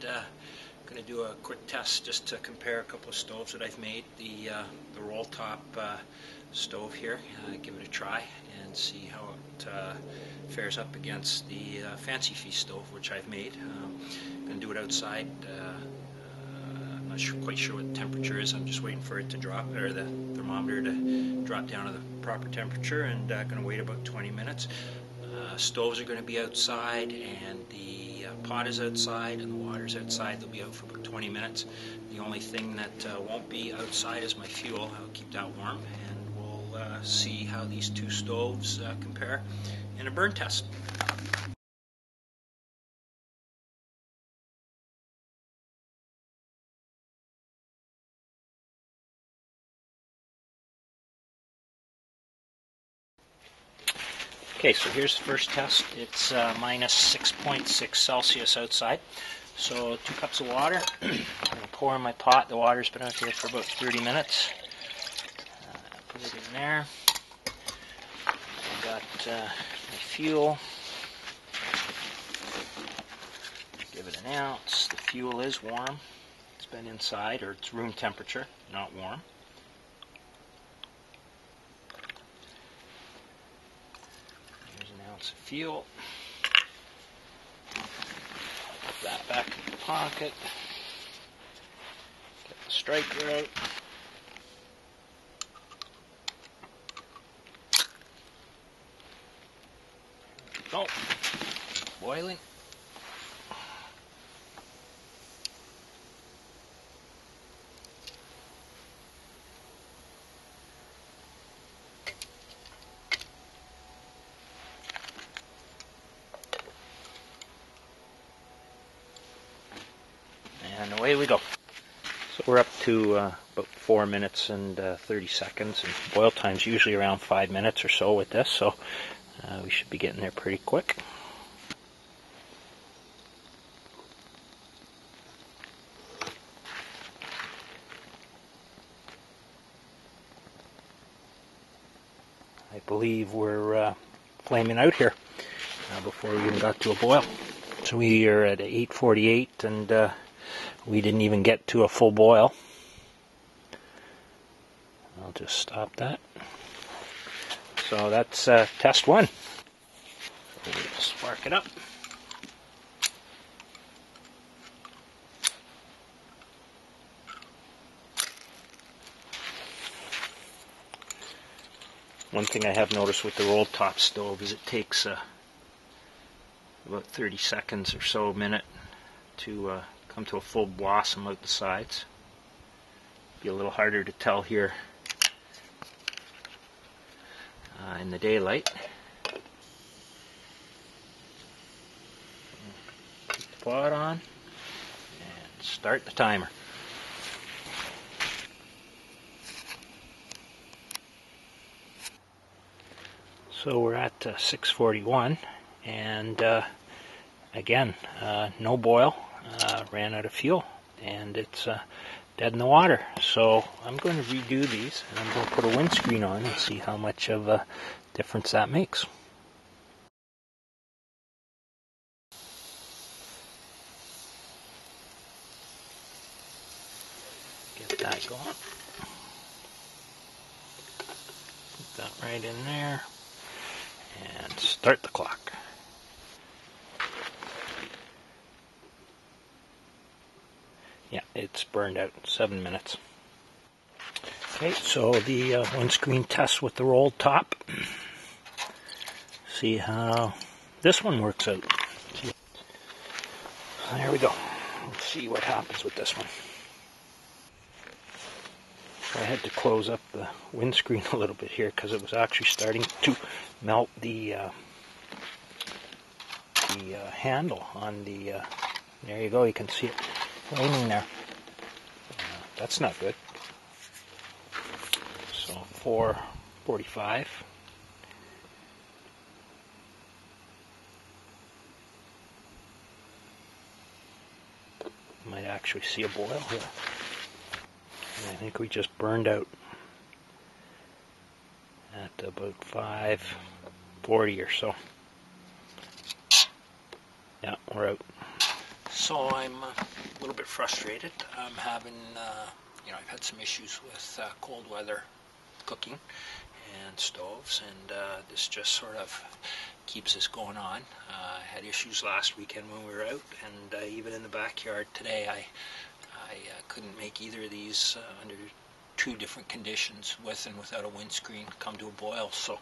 Going to do a quick test just to compare a couple of stoves that I've made. The roll top stove here, give it a try and see how it fares up against the fancee stove which I've made. I'm going to do it outside. I'm not quite sure what the temperature is. I'm just waiting for it to drop, or the thermometer to drop down to the proper temperature, and going to wait about 20 minutes. Stoves are going to be outside, and the pot is outside, and the water's outside. They'll be out for about 20 minutes. The only thing that won't be outside is my fuel. I'll keep that warm, and we'll see how these two stoves compare in a burn test. Okay, so here's the first test. It's minus 6.6 Celsius outside. So 2 cups of water. I'm going to pour in my pot. The water's been out here for about 30 minutes. Put it in there. I've got my fuel. Give it an ounce. The fuel is warm. It's been inside, or it's room temperature, not warm. Of fuel. Put that back in the pocket. Get the striker out. Oh, boiling. And away we go. So we're up to about 4 minutes and 30 seconds, and boil time's usually around 5 minutes or so with this, so we should be getting there pretty quick. I believe we're flaming out here before we even got to a boil. So we are at 8:48, and we didn't even get to a full boil. I'll just stop that. So that's test 1. We'll spark it up. One thing I have noticed with the roll top stove is it takes about 30 seconds or so, a minute, to come to a full blossom out the sides. Be a little harder to tell here in the daylight. Put the pot on and start the timer. So we're at 6:41, and again, no boil. Ran out of fuel, and it's dead in the water. So I'm going to redo these, and I'm going to put a windscreen on and see how much of a difference that makes. Get that going. Put that right in there, and start the clock. Yeah, it's burned out. 7 minutes. Okay, so the windscreen test with the rolled top. See how this one works out. There we go. Let's see what happens with this one. So I had to close up the windscreen a little bit here because it was actually starting to melt the handle on the. There you go. You can see it flaming there. That's not good. So 4:45. Might actually see a boil here. And I think we just burned out at about 5:40 or so. Yeah, we're out. So I'm a little bit frustrated. I'm having, I've had some issues with cold weather cooking and stoves, and this just sort of keeps this going on. I had issues last weekend when we were out, and even in the backyard today, I couldn't make either of these under two different conditions, with and without a windscreen, come to a boil. So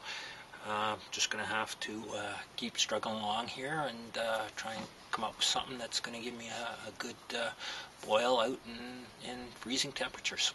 just going to have to keep struggling along here and try and come up with something that's going to give me a good boil out in freezing temperatures.